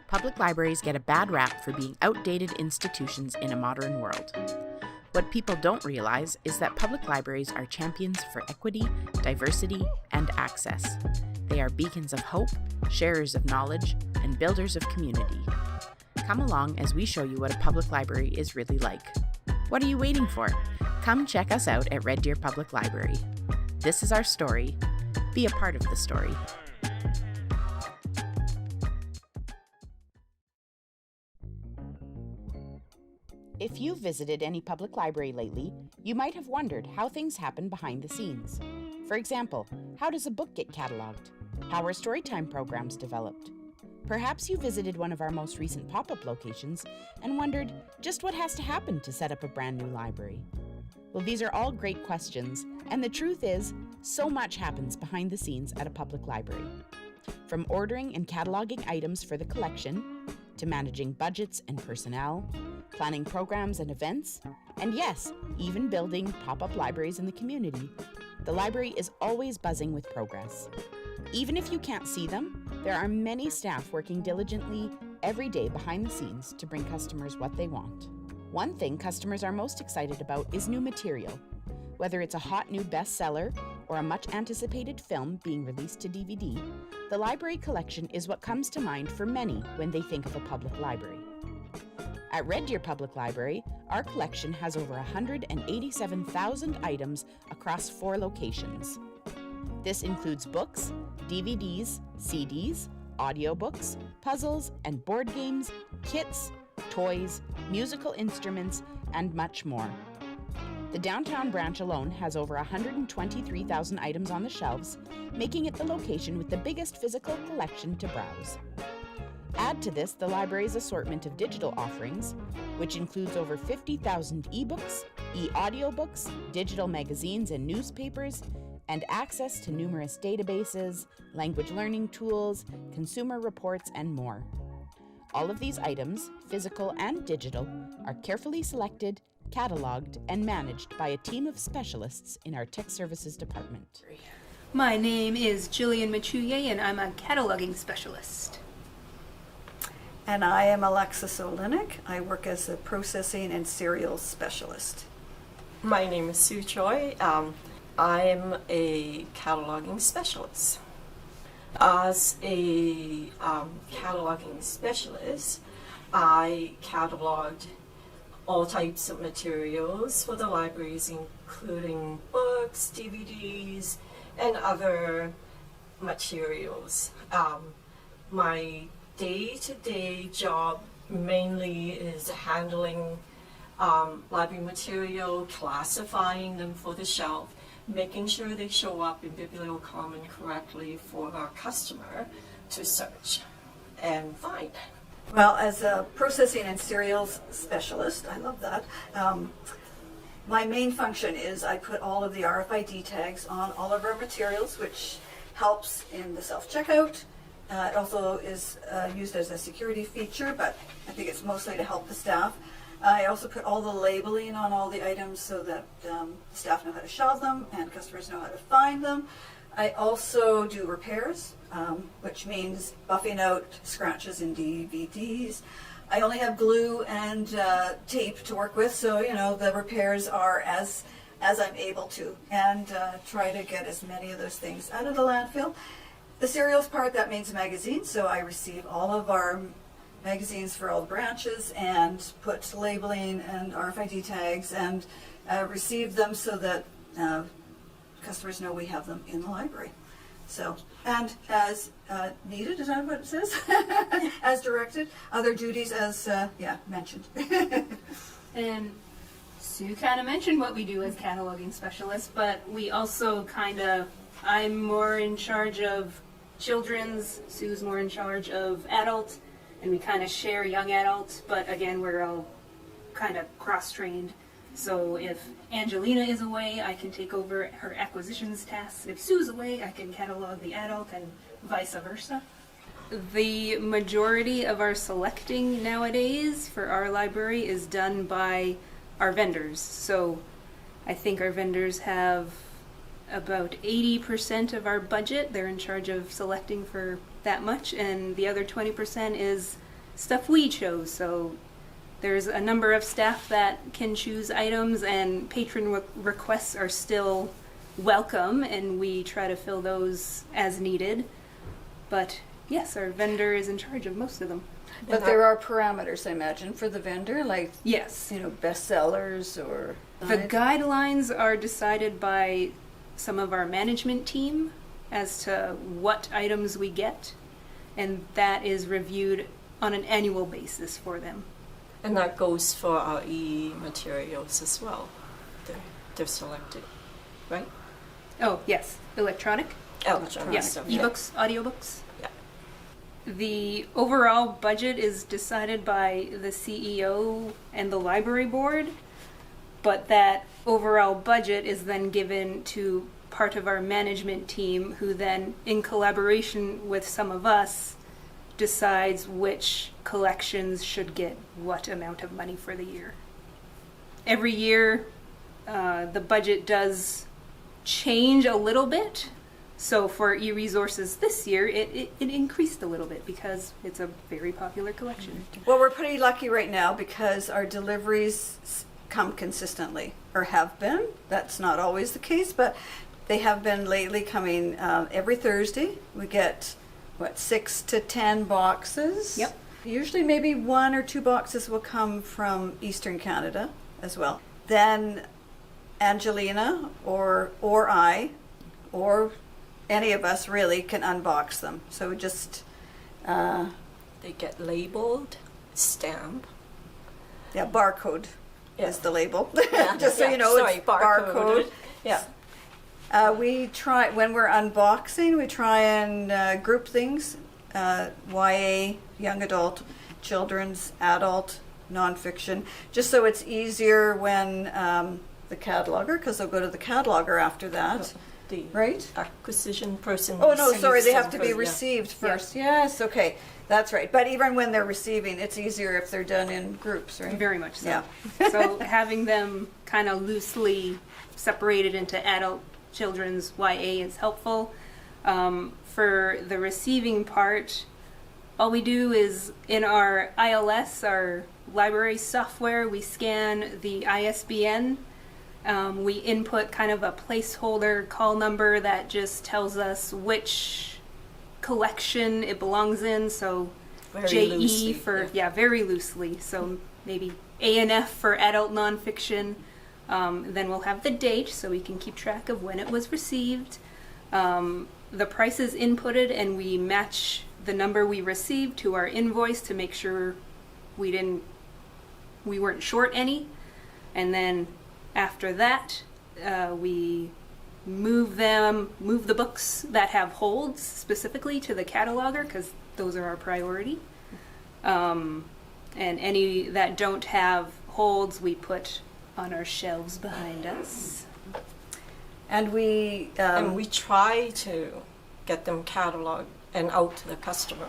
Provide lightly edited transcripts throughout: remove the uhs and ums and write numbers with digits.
Public libraries get a bad rap for being outdated institutions in a modern world. What people don't realize is that public libraries are champions for equity, diversity, and access. They are beacons of hope, sharers of knowledge, and builders of community. Come along as we show you what a public library is really like. What are you waiting for? Come check us out at Red Deer Public Library. This is our story. Be a part of the story. If you've visited any public library lately, you might have wondered how things happen behind the scenes. For example, how does a book get catalogued? How are storytime programs developed? Perhaps you visited one of our most recent pop-up locations and wondered just what has to happen to set up a brand new library. Well, these are all great questions, and the truth is, so much happens behind the scenes at a public library. From ordering and cataloging items for the collection, to managing budgets and personnel, planning programs and events, and yes, even building pop-up libraries in the community, the library is always buzzing with progress. Even if you can't see them, there are many staff working diligently every day behind the scenes to bring customers what they want. One thing customers are most excited about is new material. Whether it's a hot new bestseller or a much anticipated film being released to DVD, the library collection is what comes to mind for many when they think of a public library. At Red Deer Public Library, our collection has over 187,000 items across 4 locations. This includes books, DVDs, CDs, audiobooks, puzzles and board games, kits, toys, musical instruments, and much more. The downtown branch alone has over 123,000 items on the shelves, making it the location with the biggest physical collection to browse. Add to this the library's assortment of digital offerings, which includes over 50,000 ebooks, e-audiobooks, digital magazines and newspapers, and access to numerous databases, language learning tools, consumer reports, and more. All of these items, physical and digital, are carefully selected, catalogued, and managed by a team of specialists in our Tech Services Department. My name is Jillian Machuye, and I'm a cataloging specialist. And I am Alexis Olenek. I work as a processing and serials specialist. My name is Sue Choi. I'm a cataloging specialist. As a cataloging specialist, I cataloged all types of materials for the libraries, including books, DVDs, and other materials. My day-to-day job mainly is handling library material, classifying them for the shelf, making sure they show up in Bibliocommon correctly for our customer to search and find. Well, as a processing and serials specialist, I love that. My main function is I put all of the RFID tags on all of our materials, which helps in the self-checkout. It also is used as a security feature, but I think it's mostly to help the staff. I also put all the labeling on all the items so that staff know how to shelve them and customers know how to find them. I also do repairs, which means buffing out scratches in DVDs. I only have glue and tape to work with, so the repairs are as I'm able to, and try to get as many of those things out of the landfill. The serials part, that means magazines, so I receive all of our magazines for all the branches and put labeling and RFID tags and receive them so that customers know we have them in the library. So, and as needed, is that what it says? As directed, other duties as, mentioned. And Sue kind of mentioned what we do as cataloging specialists, but we also I'm more in charge of children's, Sue's more in charge of adult, and we kind of share young adult, but again, we're all kind of cross-trained. So if Angelina is away, I can take over her acquisitions tasks. If Sue's away, I can catalog the adult and vice versa. The majority of our selecting nowadays for our library is done by our vendors. So I think our vendors have about 80% of our budget. They're in charge of selecting for that much, and the other 20% is stuff we chose. So there's a number of staff that can choose items, and patron requests are still welcome, and we try to fill those as needed. But yes, our vendor is in charge of most of them. But there are parameters, I imagine, for the vendor, like, Yes. bestsellers or... The guidelines are decided by some of our management team as to what items we get, and that is reviewed on an annual basis for them. And that goes for our materials as well. They're selected, right? Oh, yes. Electronic? Electronic Yes. stuff. Ebooks, audiobooks. Yeah. The overall budget is decided by the CEO and the library board, but that overall budget is then given to part of our management team, who then, in collaboration with some of us, decides which collections should get what amount of money for the year. Every year, the budget does change a little bit. So for e-resources this year, it increased a little bit because it's a very popular collection. Well, we're pretty lucky right now because our deliveries come consistently, or have been. That's not always the case, but they have been lately coming every Thursday. We get, 6 to 10 boxes? Yep. Usually maybe 1 or 2 boxes will come from Eastern Canada as well. Then Angelina or I, or any of us really, can unbox them. So just... They get labeled, stamp. Yeah, barcode Yeah. is the label. Yeah, Just so yeah, you know, sorry, it's barcode. barcode. Yeah. We try, when we're unboxing, we try and group things. YA, young adult, children's, adult, nonfiction, just so it's easier when the cataloger, because they'll go to the cataloger after that, The right? acquisition person. Oh, no, receives sorry, they them have to be first, yeah. received first. Yes, okay, that's right. But even when they're receiving, it's easier if they're done in groups, right? Very much so. Yeah. So having them kind of loosely separated into adult, children's, YA is helpful. For the receiving part, all we do is in our ILS, our library software, we scan the ISBN. We input kind of a placeholder call number that just tells us which collection it belongs in. So Very JE loosely, for, yeah, very loosely. So maybe A&F for adult nonfiction. Then we'll have the date so we can keep track of when it was received. The price is inputted and we match the number we received to our invoice to make sure we weren't short any. And then after that, we move the books that have holds specifically to the cataloger, because those are our priority. And any that don't have holds, we put on our shelves behind us. And we... And we try to get them cataloged and out to the customer.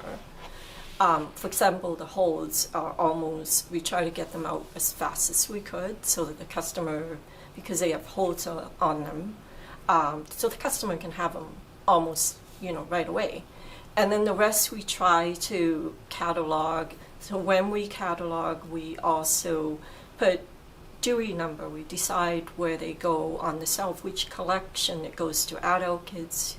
For example, the holds are we try to get them out as fast as we could so that the customer, because they have holds on them, so the customer can have them almost, right away. And then the rest we try to catalog. So when we catalog, we also put Dewey number. We decide where they go on the shelf, which collection it goes to, adult, kids.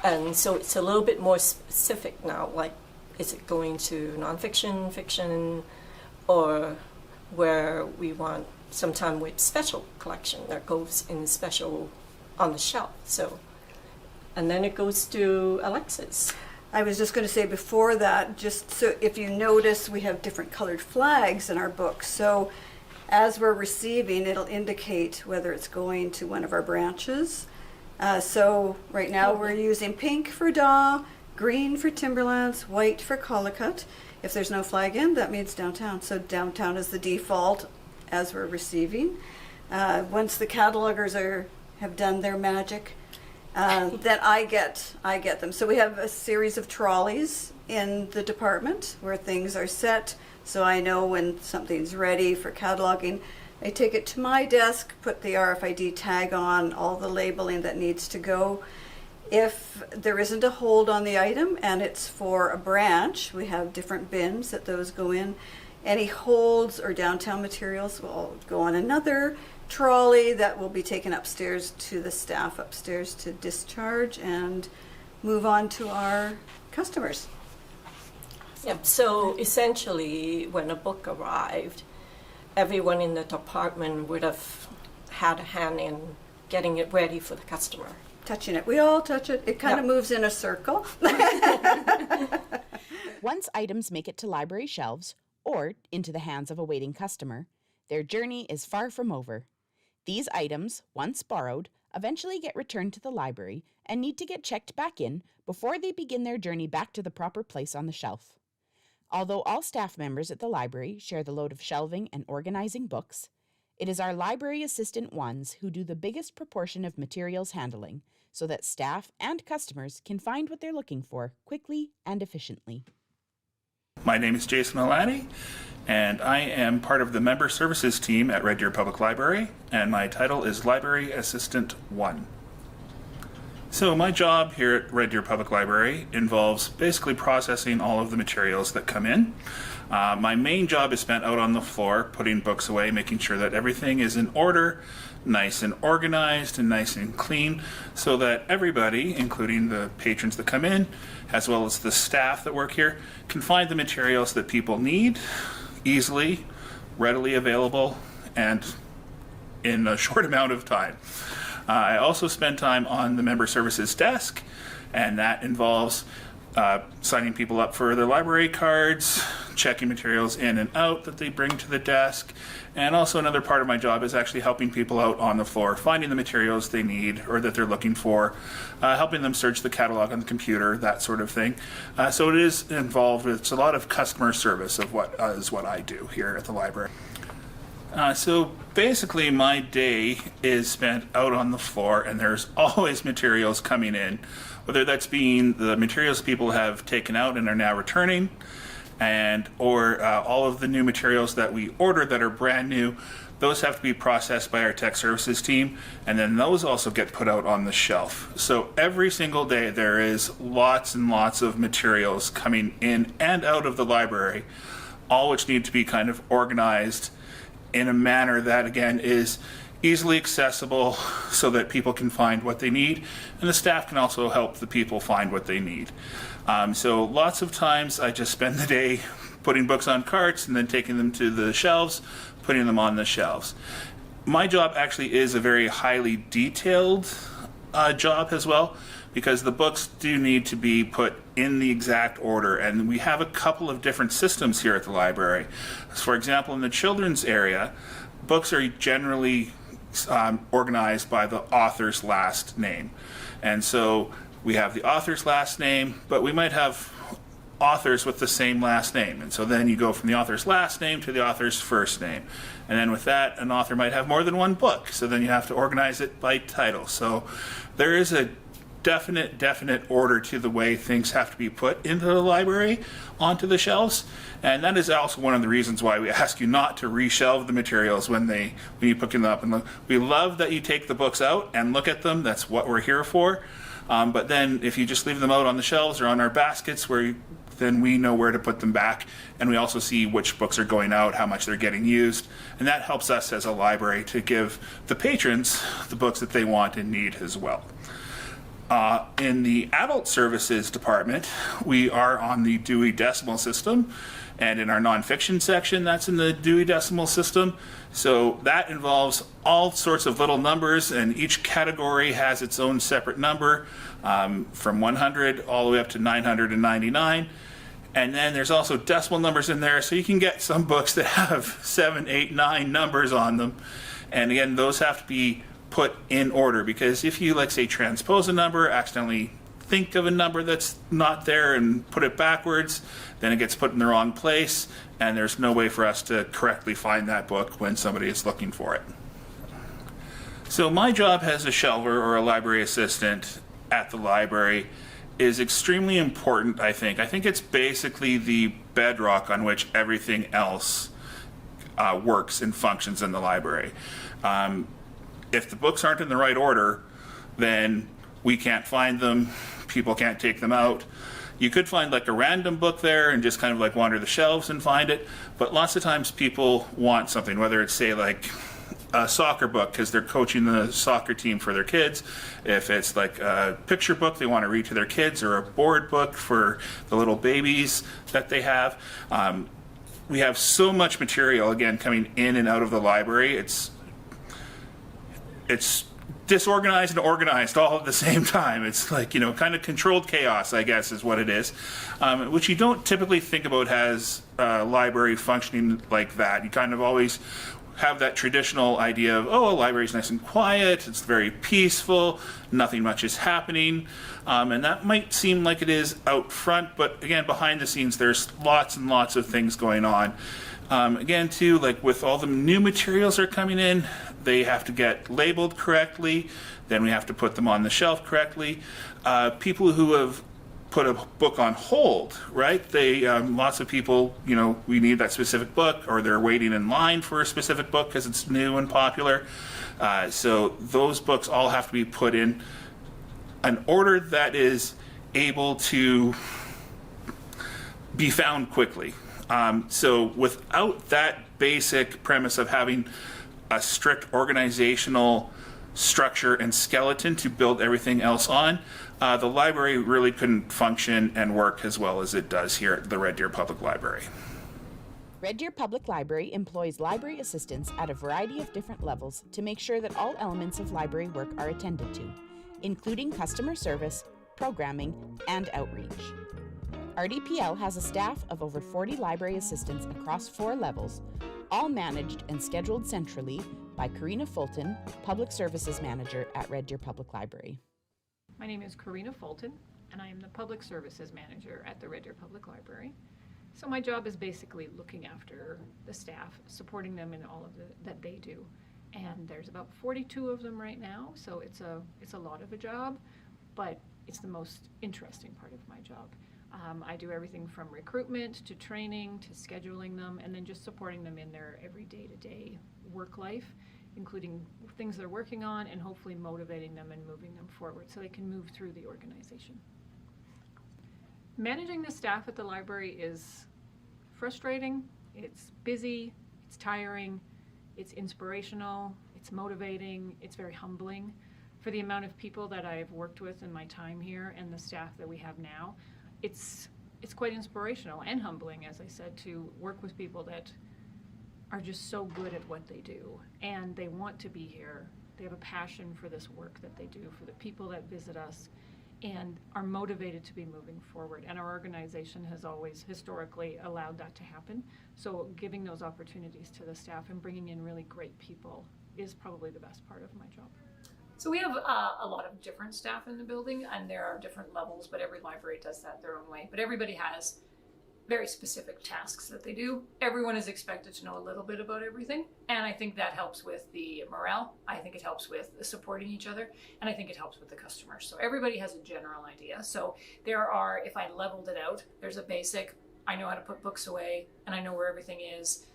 And so it's a little bit more specific now, like, is it going to nonfiction, fiction, or where we want sometime with special collection that goes in special on the shelf. So, and then it goes to Alexis. I was just going to say before that, just so if you notice, we have different colored flags in our books. So as we're receiving, it'll indicate whether it's going to one of our branches. So right now we're using pink for Daw, green for Timberlands, white for Collicut. If there's no flag in, that means downtown. So downtown is the default as we're receiving. Once the catalogers have done their magic, then I get them. So we have a series of trolleys in the department where things are set, so I know when something's ready for cataloging. I take it to my desk, put the RFID tag on, all the labeling that needs to go, If there isn't a hold on the item and it's for a branch, we have different bins that those go in. Any holds or downtown materials will go on another trolley that will be taken upstairs to the staff upstairs to discharge and move on to our customers. Yep. So essentially, when a book arrived, everyone in the department would have had a hand in getting it ready for the customer. Touching it. We all touch it. It kind of moves in a circle. Once items make it to library shelves or into the hands of a waiting customer, their journey is far from over. These items, once borrowed, eventually get returned to the library and need to get checked back in before they begin their journey back to the proper place on the shelf. Although all staff members at the library share the load of shelving and organizing books, it is our library assistant ones who do the biggest proportion of materials handling so that staff and customers can find what they're looking for quickly and efficiently. My name is Jason Alani, and I am part of the member services team at Red Deer Public Library, and my title is Library Assistant 1. So my job here at Red Deer Public Library involves basically processing all of the materials that come in. My main job is spent out on the floor, putting books away, making sure that everything is in order, nice and organized and nice and clean, so that everybody, including the patrons that come in, as well as the staff that work here, can find the materials that people need easily, readily available, and in a short amount of time. I also spend time on the member services desk, and that involves signing people up for their library cards, checking materials in and out that they bring to the desk, and also another part of my job is actually helping people out on the floor, finding the materials they need or that they're looking for, helping them search the catalog on the computer, that sort of thing. So it is involved with, it's a lot of customer service of what is what I do here at the library. So basically my day is spent out on the floor, and there's always materials coming in, whether that's being the materials people have taken out and are now returning, and or all of the new materials that we order that are brand new. Those have to be processed by our tech services team, and then those also get put out on the shelf. So every single day there is lots and lots of materials coming in and out of the library, all which need to be kind of organized in a manner that, again, is easily accessible so that people can find what they need, and the staff can also help the people find what they need. So lots of times I just spend the day putting books on carts and then taking them to the shelves, putting them on the shelves. My job actually is a very highly detailed job as well, because the books do need to be put in the exact order, and we have a couple of different systems here at the library. For example, in the children's area, books are generally organized by the author's last name. And so we have the author's last name, but we might have authors with the same last name. And so then you go from the author's last name to the author's first name. And then with that, an author might have more than one book. So then you have to organize it by title. So there is a definite order to the way things have to be put into the library onto the shelves, and that is also one of the reasons why we ask you not to reshelve the materials when you pick them up. And look, we love that you take the books out and look at them. That's what we're here for. But then if you just leave them out on the shelves or on our baskets, then we know where to put them back, and we also see which books are going out, how much they're getting used, and that helps us as a library to give the patrons the books that they want and need as well. In the adult services department, we are on the Dewey Decimal System, and in our nonfiction section, that's in the Dewey Decimal System. So that involves all sorts of little numbers, and each category has its own separate number, from 100 all the way up to 999. And then there's also decimal numbers in there, so you can get some books that have 7, 8, 9 numbers on them. And again, those have to be put in order, because if you, like, say, transpose a number, accidentally think of a number that's not there and put it backwards, then it gets put in the wrong place, and there's no way for us to correctly find that book when somebody is looking for it. So my job as a shelver or a library assistant at the library is extremely important, I think. I think it's basically the bedrock on which everything else works and functions in the library. If the books aren't in the right order, then we can't find them, people can't take them out. You could find like a random book there and just kind of like wander the shelves and find it, but lots of times people want something, whether it's say like a soccer book because they're coaching the soccer team for their kids, if it's like a picture book they want to read to their kids, or a board book for the little babies that they have. We have so much material, again, coming in and out of the library. It's disorganized and organized all at the same time. It's like, kind of controlled chaos, I guess, is what it is, which you don't typically think about as a library functioning like that. You kind of always have that traditional idea of, a library's nice and quiet, it's very peaceful, nothing much is happening, and that might seem like it is out front, but again, behind the scenes, there's lots and lots of things going on. Again, too, like with all the new materials that are coming in, they have to get labeled correctly, then we have to put them on the shelf correctly. People who have put a book on hold, right? They lots of people, we need that specific book, or they're waiting in line for a specific book because it's new and popular. So those books all have to be put in an order that is able to be found quickly. So without that basic premise of having a strict organizational structure and skeleton to build everything else on, the library really couldn't function and work as well as it does here at the Red Deer Public Library. Red Deer Public Library employs library assistants at a variety of different levels to make sure that all elements of library work are attended to, including customer service, programming, and outreach. RDPL has a staff of over 40 library assistants across 4 levels, all managed and scheduled centrally by Karina Fulton, Public Services Manager at Red Deer Public Library. My name is Karina Fulton, and I am the Public Services Manager at the Red Deer Public Library. So my job is basically looking after the staff, supporting them in all of that they do. And there's about 42 of them right now, so it's a lot of a job, but it's the most interesting part of my job. I do everything from recruitment to training to scheduling them, and then just supporting them in their every day-to-day work life, including things they're working on, and hopefully motivating them and moving them forward so they can move through the organization. Managing the staff at the library is frustrating, it's busy, it's tiring, it's inspirational, it's motivating, it's very humbling. For the amount of people that I've worked with in my time here and the staff that we have now, it's quite inspirational and humbling, as I said, to work with people that are just so good at what they do, and they want to be here. They have a passion for this work that they do, for the people that visit us, and are motivated to be moving forward. And our organization has always historically allowed that to happen. So giving those opportunities to the staff and bringing in really great people is probably the best part of my job. So we have a lot of different staff in the building, and there are different levels, but every library does that their own way. But everybody has very specific tasks that they do. Everyone is expected to know a little bit about everything, and I think that helps with the morale. I think it helps with the supporting each other, and I think it helps with the customers. So everybody has a general idea. So there are, if I leveled it out, there's a basic, I know how to put books away, and I know where everything is.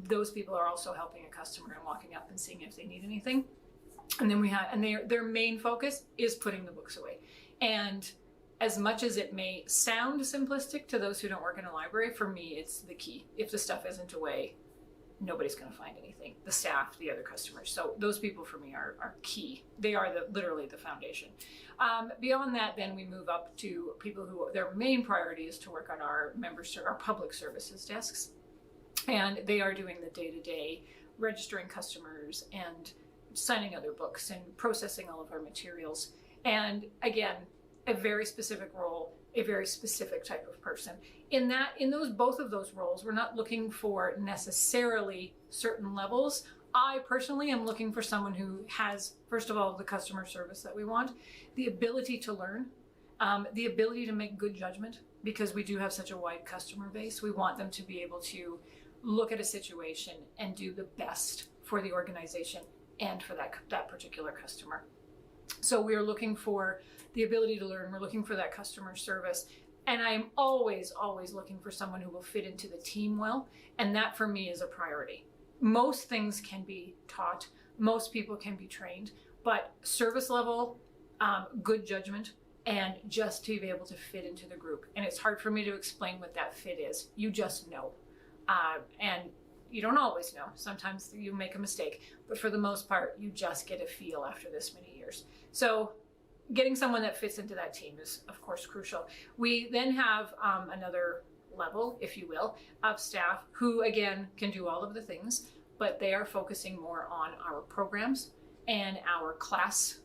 Those people are also helping a customer and walking up and seeing if they need anything. And then we have, and their main focus is putting the books away. And as much as it may sound simplistic to those who don't work in a library, for me, it's the key. If the stuff isn't away, nobody's going to find anything. The staff, the other customers. So those people for me are key. They are literally the foundation. Beyond that, then we move up to people who their main priority is to work on our public services desks. And they are doing the day-to-day registering customers and signing other books and processing all of our materials. And again, a very specific role, a very specific type of person. In both of those roles, we're not looking for necessarily certain levels. I personally am looking for someone who has, first of all, the customer service that we want, the ability to learn, the ability to make good judgment, because we do have such a wide customer base. We want them to be able to look at a situation and do the best for the organization and for that particular customer. So we're looking for the ability to learn, we're looking for that customer service, and I'm always looking for someone who will fit into the team well, and that for me is a priority. Most things can be taught, most people can be trained, but service level, good judgment, and just to be able to fit into the group. And it's hard for me to explain what that fit is. You just know. And you don't always know. Sometimes you make a mistake, but for the most part, you just get a feel after this many years. So getting someone that fits into that team is, of course, crucial. We then have another level, if you will, of staff who, again, can do all of the things, but they are focusing more on our programs and our class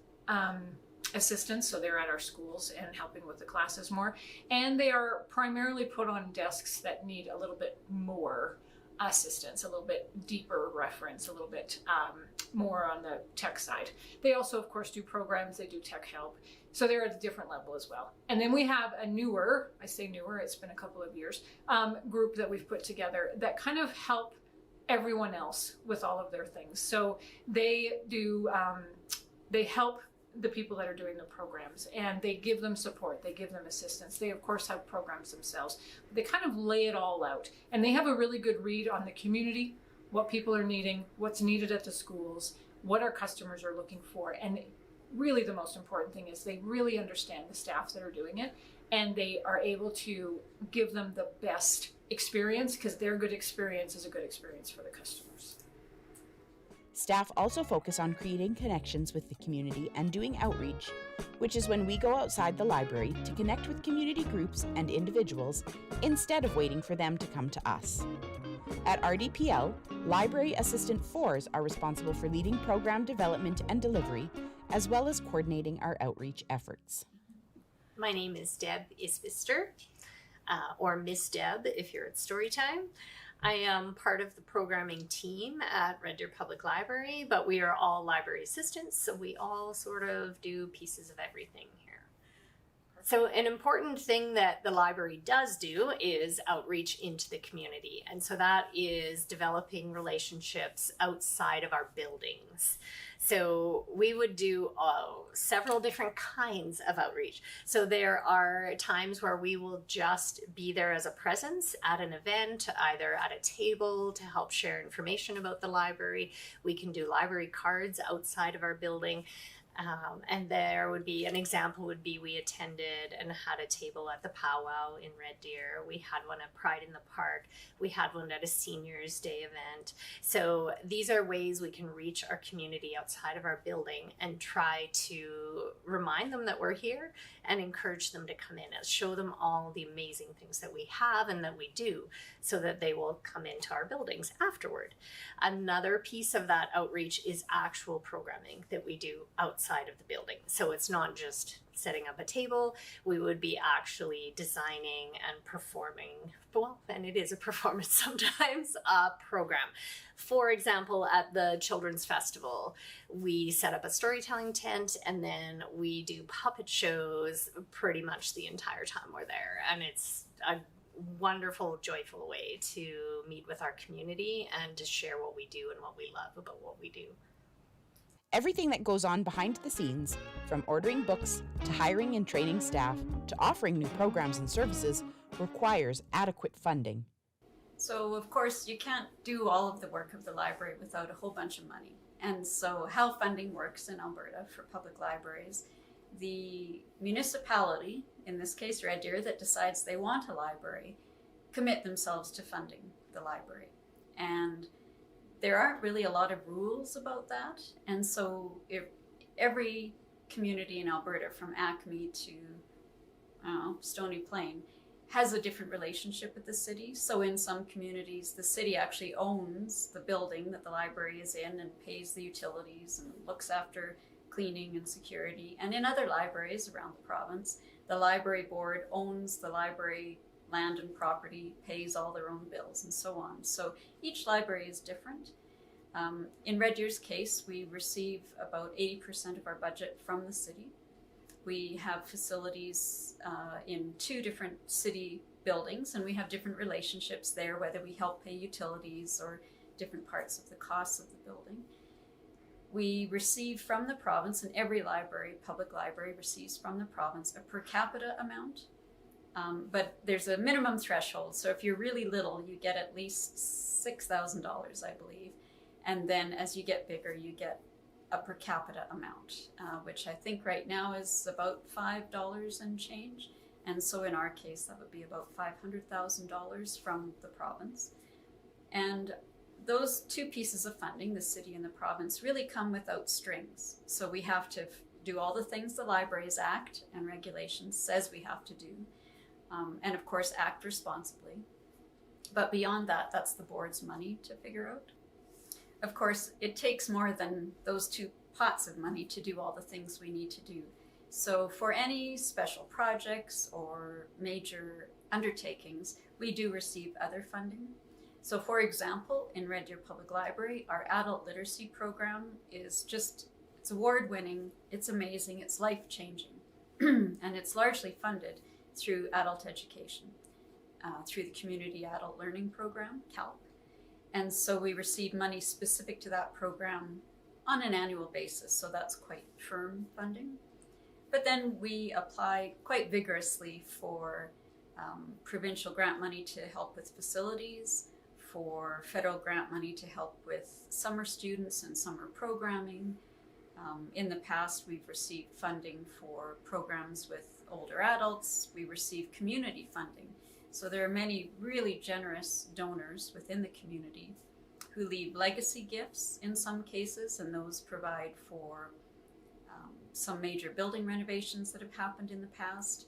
assistants. So they're at our schools and helping with the classes more. And they are primarily put on desks that need a little bit more assistance, a little bit deeper reference, a little bit more on the tech side. They also, of course, do programs, they do tech help. So they're at a different level as well. And then we have a newer, I say newer, it's been a couple of years, group that we've put together that kind of help everyone else with all of their things. So they do, they help the people that are doing the programs, and they give them support, they give them assistance. They of course have programs themselves. They kind of lay it all out, and they have a really good read on the community, what people are needing, what's needed at the schools, what our customers are looking for. And really the most important thing is they really understand the staff that are doing it, and they are able to give them the best experience, because their good experience is a good experience for the customers. Staff also focus on creating connections with the community and doing outreach, which is when we go outside the library to connect with community groups and individuals instead of waiting for them to come to us. At RDPL, Library Assistant 4s are responsible for leading program development and delivery, as well as coordinating our outreach efforts. My name is Deb Isbister, or Miss Deb if you're at Storytime. I am part of the programming team at Red Deer Public Library, but we are all library assistants, so we all sort of do pieces of everything here. So an important thing that the library does do is outreach into the community, and so that is developing relationships outside of our buildings. So we would do several different kinds of outreach. So there are times where we will just be there as a presence at an event, either at a table to help share information about the library. We can do library cards outside of our building. And there would be, an example would be we attended and had a table at the powwow in Red Deer. We had one at Pride in the Park. We had one at a Seniors Day event. So these are ways we can reach our community outside of our building and try to remind them that we're here and encourage them to come in and show them all the amazing things that we have and that we do, so that they will come into our buildings afterward. Another piece of that outreach is actual programming that we do outside of the building. So it's not just setting up a table. We would be actually designing and performing, well, and it is a performance sometimes, a program. For example, at the Children's Festival, we set up a storytelling tent, and then we do puppet shows pretty much the entire time we're there. And it's a wonderful, joyful way to meet with our community and to share what we do and what we love about what we do. Everything that goes on behind the scenes, from ordering books to hiring and training staff to offering new programs and services, requires adequate funding. So of course you can't do all of the work of the library without a whole bunch of money. And so how funding works in Alberta for public libraries, the municipality, in this case Red Deer, that decides they want a library, commit themselves to funding the library. And there aren't really a lot of rules about that. And so if every community in Alberta, from Acme to Stony Plain, has a different relationship with the city. So in some communities, the city actually owns the building that the library is in and pays the utilities and looks after cleaning and security. And in other libraries around the province, the library board owns the library land and property, pays all their own bills, and so on. So each library is different. In Red Deer's case, we receive about 80% of our budget from the city. We have facilities in 2 different city buildings, and we have different relationships there, whether we help pay utilities or different parts of the costs of the building. We receive from the province, and every library, public library, receives from the province a per capita amount. But there's a minimum threshold. So if you're really little, you get at least $6,000, I believe. And then as you get bigger, you get a per capita amount, which I think right now is about $5 and change. And so in our case, that would be about $500,000 from the province. And those two pieces of funding, the city and the province, really come without strings. So we have to do all the things the Libraries Act and regulations says we have to do. And of course, act responsibly. But beyond that, that's the board's money to figure out. Of course, it takes more than those two pots of money to do all the things we need to do. So for any special projects or major undertakings, we do receive other funding. So for example, in Red Deer Public Library, our adult literacy program is it's award-winning, it's amazing, it's life-changing. And it's largely funded through adult education, through the Community Adult Learning Program, CALP. And so we receive money specific to that program on an annual basis, so that's quite firm funding. But then we apply quite vigorously for provincial grant money to help with facilities, for federal grant money to help with summer students and summer programming. In the past, we've received funding for programs with older adults. We receive community funding. So there are many really generous donors within the community who leave legacy gifts in some cases, and those provide for some major building renovations that have happened in the past,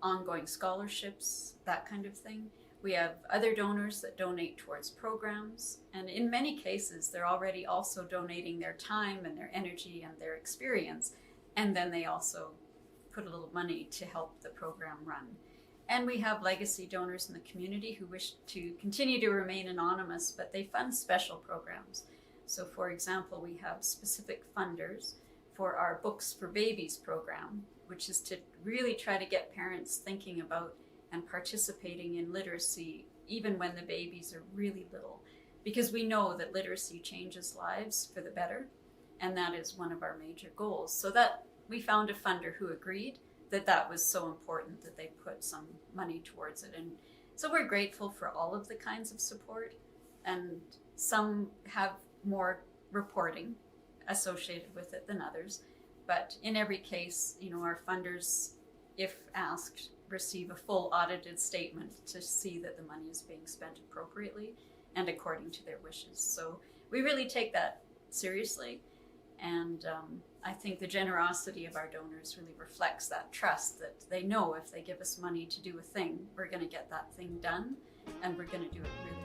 ongoing scholarships, that kind of thing. We have other donors that donate towards programs, and in many cases, they're already also donating their time and their energy and their experience, and then they also put a little money to help the program run. And we have legacy donors in the community who wish to continue to remain anonymous, but they fund special programs. So for example, we have specific funders for our Books for Babies program, which is to really try to get parents thinking about and participating in literacy even when the babies are really little, because we know that literacy changes lives for the better, and that is one of our major goals. So that we found a funder who agreed that that was so important that they put some money towards it. And so we're grateful for all of the kinds of support, and some have more reporting associated with it than others. But in every case, our funders, if asked, receive a full audited statement to see that the money is being spent appropriately and according to their wishes. So we really take that seriously, and I think the generosity of our donors really reflects that trust that they know if they give us money to do a thing, we're going to get that thing done, and we're going to do it really